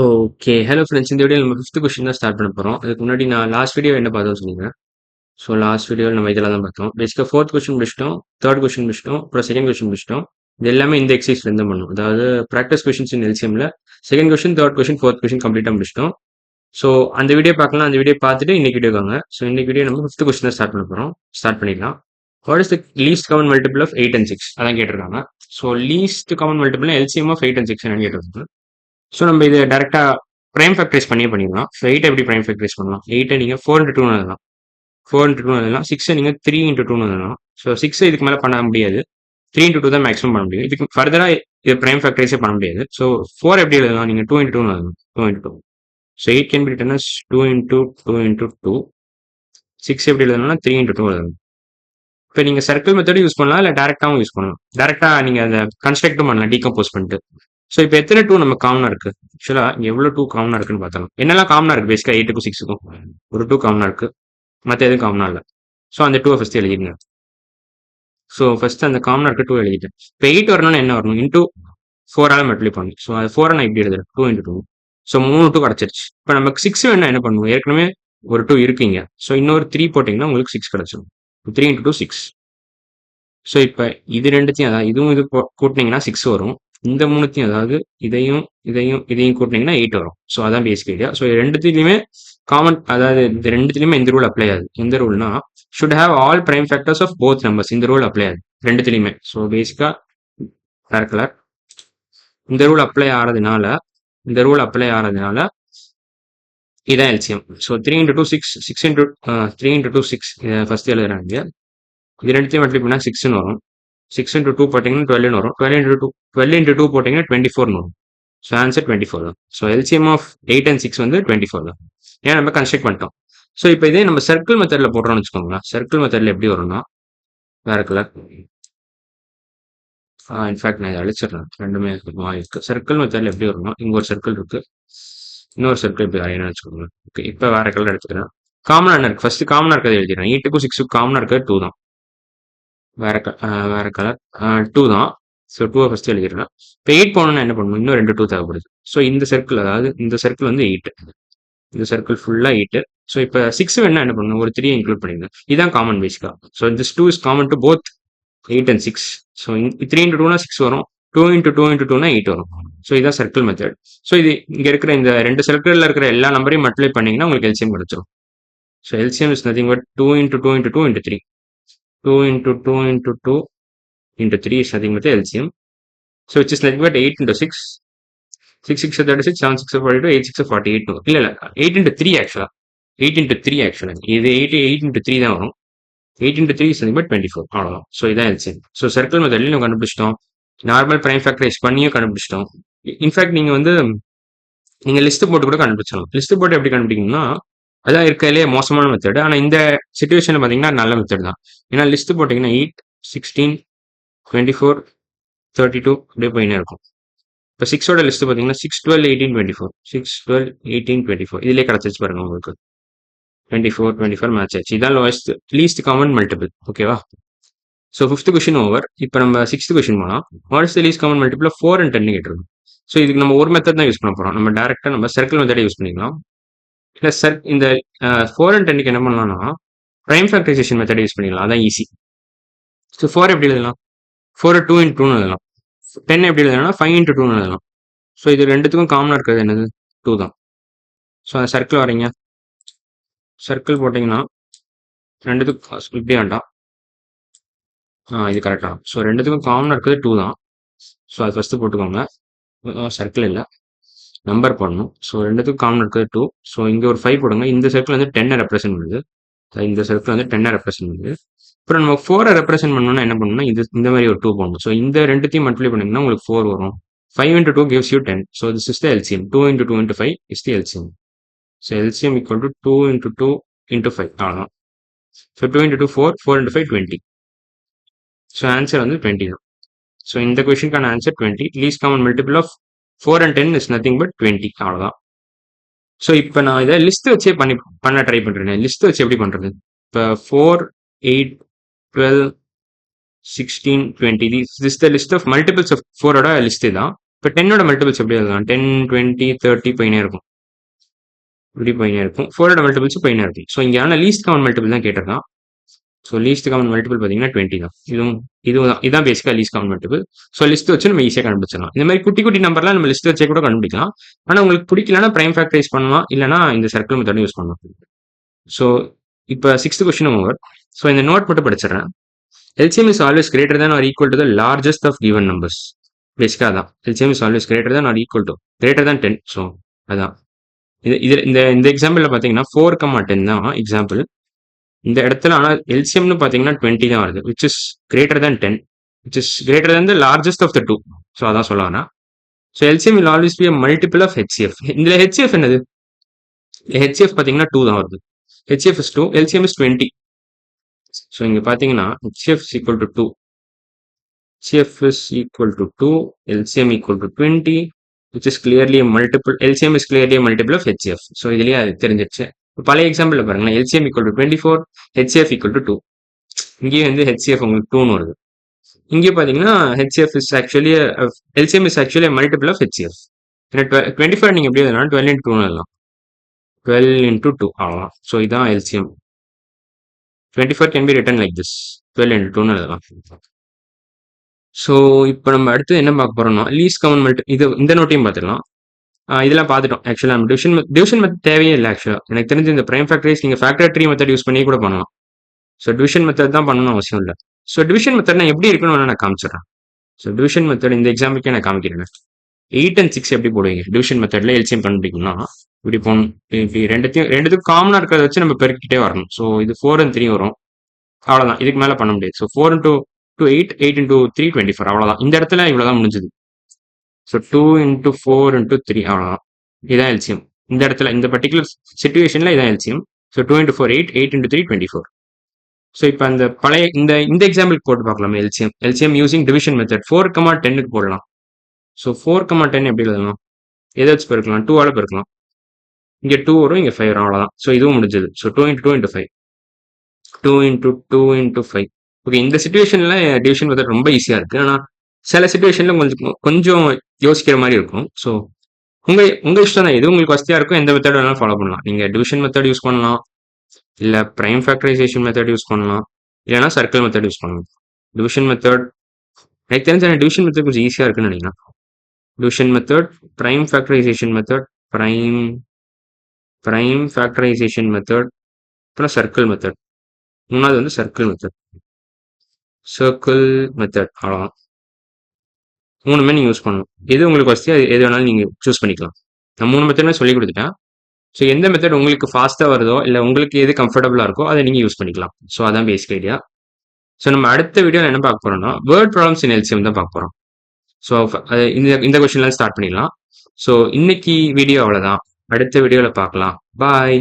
Okay. Hello friends. இந்த வீடியோல நம்ம 5த் கொஸ்டின் தான் ஸ்டார்ட் பண்ண போறோம். அதுக்கு முன்னாடி நான் லாஸ்ட் வீடியோ என்ன பார்த்தோம்னு சொல்லிக்கிறேன். ஸோ லாஸ்ட் வீடியோல நம்ம இதெல்லாம் தான் பார்த்தோம். பேசிக்கா 4த் கொஸ்டின் முடிச்சிட்டோம், 3rd கொஸ்டின் முடிச்சிட்டோம், அப்புறம் 2nd கொஸ்டின் முடிச்சிட்டோம். இது எல்லாமே இந்த எக்ஸர்சைஸ்ல இருந்து பண்ணணும். அதாவது பிராக்டிஸ் கொஸ்டின்ஸ் இன் எல்சிஎம்ல 2nd question, 3rd question, 4th question கம்ப்ளீட்டா முடிச்சிட்டோம். ஸோ அந்த வீடியோ பார்க்கலாம். அந்த வீடியோ பார்த்துட்டு இன்னைக்கு வீடியோ வாங்க. ஸோ இன்னைக்கு வீடியோ நம்ம 5th கொஸ்டின் தான் ஸ்டார்ட் பண்ண போறோம். ஸ்டார்ட் பண்ணிடலாம். What is the least common multiple of 8 and 6? அதான் கேட்டிருக்காங்க. So least common multiple LCM of 8 and 6 என்னன்னு கேட்டிருக்காங்க. ஸோ நம்ம இதை டேரக்டா பிரைம் ஃபேக்டரைஸ் பண்ணியே பண்ணிடலாம். ஸோ 8 எப்படி பிரைம் ஃபேக்டரைஸ் பண்ணலாம்? 8 நீங்க 4 into 2 எழுதலாம். 4 into 2 எழுதலாம். 6 நீங்க 3 into 2 எழுதலாம். ஸோ 6 இதுக்கு மேல பண்ண முடியாது. 3 into 2 தான் மேக்ஸிமம் பண்ண முடியும். இதுக்கு ஃபர்தரா இது பிரைம் ஃபேக்டரைஸே பண்ண முடியாது. ஸோ 4 எப்படி எழுதலாம்? நீங்க 2 into 2 எழுதலாம். 2 into 2. So 8 can be written as 2 into 2 into 2. 6 எப்படி எழுதணும்னா 3 into 2 எழுதணும். இப்போ நீங்க சர்க்கிள் மெத்தடும் யூஸ் பண்ணலாம், இல்லை டேரக்டாவும் யூஸ் பண்ணலாம். டேரக்டா நீங்க அதை கன்ஸ்ட்ரக்டும் பண்ணலாம், டீகம்போஸ் பண்ணிட்டு. ஸோ இப்போ எத்தனை 2 நம்ம காமனா இருக்கு? ஆக்சுவலா எவ்வளவு 2 காமனா இருக்குன்னு பார்த்தலாம். என்னெல்லாம் காமனா இருக்கு? பேசிக்கா 8க்கும் 6க்கும் ஒரு 2 காமனா இருக்கு. மற்ற எதுவும் காமனா இல்லை. ஸோ அந்த 2 ஃபர்ஸ்ட் எழுதிடுங்க. ஸோ ஃபர்ஸ்ட் அந்த காமனா இருக்க 2 எழுதிட்டேன். இப்போ 8 வரணும்னா என்ன வரணும்? இன்டூ 4 மல்டிப்ளை பண்ணணும். ஸோ அது 4 நான் இப்படி எழுதுறேன். 2 into 2. ஸோ 3 2 கிடைச்சிருச்சு. இப்போ நமக்கு 6 வேணா என்ன பண்ணுவோம்? ஏற்கனவே ஒரு 2 இருக்குங்க. ஸோ இன்னொரு 3 போட்டிங்கன்னா உங்களுக்கு 6 கிடைச்சிடும். 3 into 2 6. ஸோ இப்போ இது ரெண்டுத்தையும், அதாவது இதுவும் இது கூட்டினீங்கன்னா 6 வரும். இந்த மூணுத்தையும், அதாவது இதையும் கூட்டினீங்கன்னா 8 வரும். ஸோ அதான் பேசிக் ஐடியா. ஸோ ரெண்டுத்துலையுமே காமன், அதாவது இந்த ரெண்டுத்துலையுமே இந்த ரூல் அப்ளை ஆகுது. எந்த ரூல்னா should have all prime factors of both numbers. இந்த ரூல் அப்ளை ஆகுது ரெண்டுத்துலையுமே. ஸோ பேசிக்கா கலர் இந்த ரூல் அப்ளை ஆகிறதுனால இதான் LCM. So 3 into 2 6, 6 into 3 into 2 6 first எழுதுறாங்க. இது ரெண்டுத்தையும் மல்டிப்ளை பண்ணா 6ன்னு வரும். 6 into 2 போட்டிங்கன்னா 12ன்னு வரும். 12 into 2 போட்டிங்கன்னா 24ன்னு வரும். ஸோ ஆன்சர் 24 தான். ஸோ எல்சிஎம் ஆஃப் 8 and 6 வந்து 24 தான். ஏன் நம்ம கன்ஸ்ட்ரக்ட் பண்ணிட்டோம். ஸோ இப்போ இதே நம்ம சர்க்கிள் மெத்தட்ல போடுறோம்னு வச்சுக்கோங்களேன். சர்க்கிள் மெத்தட்ல எப்படி வரும்னா வேற கலர். இன்ஃபேக்ட் நான் இதை அழிச்சிடுறேன். ரெண்டுமே இருக்கு. சர்க்கிள் மெத்தட்ல எப்படி வரும்னா, இங்க ஒரு சர்க்கிள் இருக்கு, இன்னொரு சர்க்கிள் இப்படி வரையணும்னு வச்சுக்கோங்க. ஓகே, இப்போ வேற கலர் எடுத்துக்கிறேன். காமனா என்ன இருக்கு? ஃபர்ஸ்ட் காமனா இருக்கிறத எழுதிடுறேன். 8க்கும் 6க்கும் காமனா இருக்கிறது 2 தான். வேற கலர் 2 தான். ஸோ 2 ஃபர்ஸ்ட் எழுதிடுறேன். இப்போ 8 போகணும்னா என்ன பண்ணணும்? இன்னும் 2 2 தேவைப்படுது. ஸோ இந்த சர்க்கிள், அதாவது இந்த சர்க்கிள் வந்து 8. இந்த சர்க்கிள் ஃபுல்லா 8. ஸோ இப்போ 6 வேணா என்ன பண்ணணும்? ஒரு 3 இன்க்ளூட் பண்ணிடுங்க. இதான் காமன் பேசிக்கா. So this 2 is common to both 8 and 6. So 3 into 2னா 6 வரும். 2 into 2 into 2னா 8 வரும். ஸோ இதான் சர்க்கிள் மெத்தட். ஸோ இது இங்க இருக்கிற இந்த ரெண்டு சர்க்கிள்ல இருக்கிற எல்லா நம்பரையும் மல்டிப்ளை பண்ணீங்கன்னா உங்களுக்கு எல்சிஎம் கிடைச்சிடும். So LCM is nothing but 2 into 2 into 2 into 3. 2 into 2 into 2 into 3 is nothing but the LCM. So which is nothing but 8 into 6. 6 6 are 36, 7 6 are 42, 8 6 are 48. No. இல்ல 8 into 3 actually. 8 into 3 actually. இது 8 into 3 தான் வரும். 8 into 3 is nothing but 24. அவ்வளவுதான். So இதான் LCM. So circle மெத்தட்லையும் நம்ம கண்டுபிடிச்சிட்டோம். Normal prime factorise பண்ணியும் கண்டுபிடிச்சிட்டோம். இன்ஃபேக்ட் நீங்க லிஸ்ட் போட்டு கூட கண்டுபிடிச்சலாம். லிஸ்ட் போட்டு எப்படி கண்டுபிடிக்கணும்னா, அதான் இருக்கிறதுலே மோசமான மெத்தட். ஆனா இந்த சிச்சுவேஷன்ல பாத்தீங்கன்னா நல்ல மெத்தட் தான். ஏன்னா லிஸ்ட் போட்டீங்கன்னா 8 16 24 32 அப்படியே போயினே இருக்கும். இப்போ 6ஓட லிஸ்ட் பார்த்தீங்கன்னா 6 12 18 24 6 12 18 24 இதுலேயே கிடச்சிச்சு பாருங்க உங்களுக்கு. 24 24 மேட்ச் ஆச்சு. இதான் லீஸ்ட் காமன் மல்டிபிள். ஓகேவா? So 5th question over. இப்போ நம்ம 6th கொஸ்டின் போகலாம். What is the least common multiple 4 and 10 கேட்டிருக்கோம். ஸோ இதுக்கு நம்ம ஒரு மெத்தட் தான் யூஸ் பண்ண போகிறோம். நம்ம டேரெக்டாக நம்ம சர்க்கிள் மெத்தடை யூஸ் பண்ணிக்கலாம். இல்லை இந்த 4 and 10க்கு என்ன பண்ணலாம்னா பிரைம் ஃபேக்டரைசேஷன் மெத்தடை யூஸ் பண்ணிக்கலாம். அதான் ஈஸி. ஸோ 4 எப்படி எழுதலாம்? 4 2 into 2 எழுதலாம். 10 எப்படி எழுதலாம்? 5 into 2 எழுதலாம். ஸோ இது ரெண்டுத்துக்கும் காமனாக இருக்கிறது என்னது? 2 தான். ஸோ அந்த சர்க்கிள் வரீங்க. சர்க்கிள் போட்டிங்கன்னா ரெண்டுத்துக்கும் இப்படி வேண்டாம். இது கரெக்டாக. ஸோ ரெண்டுத்துக்கும் காமனாக இருக்கிறது 2 தான். ஸோ அது ஃபஸ்ட்டு போட்டுக்கோங்க. சர்க்கிள் இல்லை, நம்பர் போடணும். ஸோ ரெண்டுத்துக்கும் காமனாக இருக்கிறது 2. ஸோ இங்கே ஒரு 5 போடுங்க. இந்த சர்க்கிள் வந்து 10 ரெப்ரசென்ட் பண்ணுது. இந்த சர்க்கிள் வந்து 10 ரெப்ரசென்ட் பண்ணுது. அப்புறம் நம்ம 4 ரெப்ரசென்ட் பண்ணணும்னா என்ன பண்ணணும்னா இந்த மாதிரி ஒரு 2 போடணும். ஸோ இந்த ரெண்டுத்தையும் மல்டிப்ளை பண்ணிங்கன்னா உங்களுக்கு 4 வரும். 5 into 2 gives you 10. So this is the LCM. 2 into 2 into 5 is the LCM. So LCM equal to 2 into 2 into 5. So 2 into 2 4, 4 into 5 20. So answer வந்து 20 தான். So இந்த கொஸ்டினுக்கான answer 20. Least common multiple of 4 and 10 is nothing but 20. அவ்வளோதான். So இப்போ நான் இதை list வச்சே பண்ண try பண்ணுறேன். லிஸ்ட் வச்சு எப்படி பண்ணுறது? இப்போ 4 8 12 16 20. This is the list of multiples of 4 ஓட லிஸ்ட் தான். இப்போ 10ஓட மல்டிபிள்ஸ் எப்படி எழுதலாம்? 10, 20, 30 போயினே இருக்கும். இப்படி போயினே இருக்கும். 4ஓட மல்டிபிள்ஸ் போயினே இருக்கும். ஸோ இங்கே ஆனால் லீஸ்ட் கவுண்ட் மல்டிபிள் தான் கேட்டிருக்கான். ஸோ லீஸ்ட் கவுண்ட் மல்டிபிள் பார்த்தீங்கன்னா 20 தான். இதுதான் பேசிக்காக least count multiple. So list வச்சு நம்ம ஈஸியாக கண்டுபிடிச்சிடலாம். இந்த மாதிரி குட்டி குட்டி நம்பர்லாம் நம்ம லிஸ்ட் வச்சே கூட கண்டுபிடிக்கலாம். ஆனால் உங்களுக்கு பிடிக்கலன்னா பிரைம் ஃபேக்டரைஸ் பண்ணலாம், இல்லைனா இந்த சர்க்கிள் மெத்தடும் யூஸ் பண்ணலாம். ஸோ இப்போ 6th கொஸ்டின் ஓவர். ஸோ இந்த நோட் மட்டும் படிச்சிடறேன். LCM is always greater than or equal to the largest of given numbers. பேசிக்காக அதான். LCM is always greater than or equal to greater than 10. So அதான் இந்த எக்ஸாம்பிளில் பார்த்தீங்கன்னா 4,10 தான் எக்ஸாம்பிள். இந்த இடத்துல ஆனால் எல்சிஎம்னு பார்த்தீங்கன்னா 20 தான் வருது, which is greater than 10, which is greater than the largest of the two. So அதான் சொல்ல வரேன். So LCM will always be multiple of HCF. இதில் ஹெச்சிஎஃப் என்னது? ஹெச்சிஎஃப் பார்த்தீங்கன்னா 2 தான் வருது. HCF is 2, LCM is 20. So இங்கே பார்த்தீங்கன்னா HCF is equal to 2, HCF is equal to 2, LCM equal to 20, which is clearly a multiple. LCM is clearly a multiple of HCF. So இதுலயே அது தெரிஞ்சிருச்சு. பழைய எக்ஸாம்பிள் பாருங்களேன், LCM equal to 24, HCF equal to 2. இங்கேயே வந்து HCF உங்களுக்கு 2ன்னு வருது. இங்கே பார்த்தீங்கன்னா HCF is actually LCM is actually a multiple of HCF. 24 நீங்க எப்படி எழுதலாம்? 12 into 2 எழுதலாம். 12 into 2 அவ்வளோதான். ஸோ இதான் LCM. 24 can be written like this. 12 into 2 எழுதலாம். ஸோ இப்போ நம்ம அடுத்து என்ன பார்க்க போறோம்னா லீஸ்ட் கவுண்ட் மல்டி. இந்த நோட்டையும் பார்த்துக்கலாம். இதெல்லாம் பார்த்துட்டோம். ஆக்சுவலாக நம்ம டிவிஷன் மெத்தட் தேவையே இல்லை. ஆக்சுவலாக எனக்கு தெரிஞ்சு இந்த பிரைம் ஃபேக்டரைஸ் நீங்கள் ஃபேக்டர் ட்ரீ மெத்தட் யூஸ் பண்ணி கூட பண்ணலாம். ஸோ டிவிஷன் மெத்தட் தான் பண்ணணும் அவசியம் இல்லை. ஸோ டிவிஷன் மெத்தட் நான் எப்படி இருக்குன்னு நான் காமிச்சிடுறேன். ஸோ டிவிஷன் மெத்தட் இந்த எக்ஸாம்பிளுக்கே நான் காமிக்கிறேன். 8 and 6 எப்படி போடுவீங்க டிவிஷன் மெத்தட்ல எல்சிஎம் கண்டுபிடிக்கணும்னா இப்படி போகணும். இப்படி ரெண்டுத்துக்கும் காமனாக இருக்கிறத வச்சு நம்ம பெருக்கிட்டே வரணும். ஸோ இது 4 and 3 வரும். அவ்வளோதான், இதுக்கு மேலே பண்ண முடியாது. So 4 into 8, 8 into 3, 24. அவ்வளோதான். இந்த இடத்துல இவ்வளோதான் முடிஞ்சது. ஸோ 2 into 4 into 3 அவ்வளோதான். இதான் எல்சிஎம். இந்த இடத்துல இந்த பர்டிகுலர் சிச்சுவேஷனில் இதான் LCM. So 2 into 4, 8, 8 into 3, 24. So இப்போ அந்த பழைய இந்த எக்ஸாம்பிளுக்கு போட்டு பார்க்கலாம். எல்சிஎம் யூசிங் டிவிஷன் மெத்தட் 4,10க்கு போடலாம். ஸோ 4,10 எப்படி எழுதலாம்? எதை வச்சு பெருக்கலாம்? 2ஆல பெருக்கலாம். இங்கே 2 வரும், இங்கே 5 வரும், அவ்வளோதான். ஸோ இதுவும் முடிஞ்சது. So 2 into 2 into 5, 2 into 2 into 5. Okay, இந்த சிச்சுவேஷன்ல டிவிஷன் மெத்தட் ரொம்ப ஈஸியாக இருக்கு. ஆனால் சில சிச்சுவேஷன்ல கொஞ்சம் யோசிக்கிற மாதிரி இருக்கும். ஸோ உங்க இஷ்டம் தான். எது உங்களுக்கு வசதியாக இருக்கும் எந்த மெத்தட் வேணாலும் ஃபாலோ பண்ணலாம். நீங்கள் டிவிஷன் மெத்தட் யூஸ் பண்ணலாம், இல்லை பிரைம் ஃபேக்டரைசேஷன் மெத்தட் யூஸ் பண்ணலாம், இல்லைனா சர்க்கிள் மெத்தட் யூஸ் பண்ணலாம். டிவிஷன் மெத்தட் எனக்கு தெரிஞ்ச டிவிஷன் மெத்தட் கொஞ்சம் ஈஸியாக இருக்குன்னு நினைக்கிறேன். Division method, prime factorisation method, prime factorisation method, அப்புறம் சர்க்கிள் மெத்தட். மூணாவது வந்து சர்க்கிள் மெத்தட். அவ்வளோதான். 3மே நீங்கள் யூஸ் பண்ணணும். எது உங்களுக்கு வசதியாக எது வேணாலும் நீங்கள் சூஸ் பண்ணிக்கலாம். நான் 3 மெத்தட்மே சொல்லி கொடுத்துட்டேன். ஸோ எந்த மெத்தட் உங்களுக்கு ஃபாஸ்ட்டாக வருதோ இல்லை உங்களுக்கு எது கம்ஃபர்டபுளாக இருக்கோ அதை நீங்கள் யூஸ் பண்ணிக்கலாம். ஸோ அதான் பேசிக் ஐடியா. ஸோ நம்ம அடுத்த வீடியோவில் என்ன பார்க்க போகிறோம்னா வேர்ட் ப்ராப்ளம்ஸ் இன் எல்சிஎம் தான் பார்க்க போகிறோம். ஸோ இந்த கொஸ்டின்லாம் ஸ்டார்ட் பண்ணிடலாம். ஸோ இன்னைக்கு வீடியோ அவ்வளோதான். அடுத்த வீடியோவில் பார்க்கலாம். பாய்.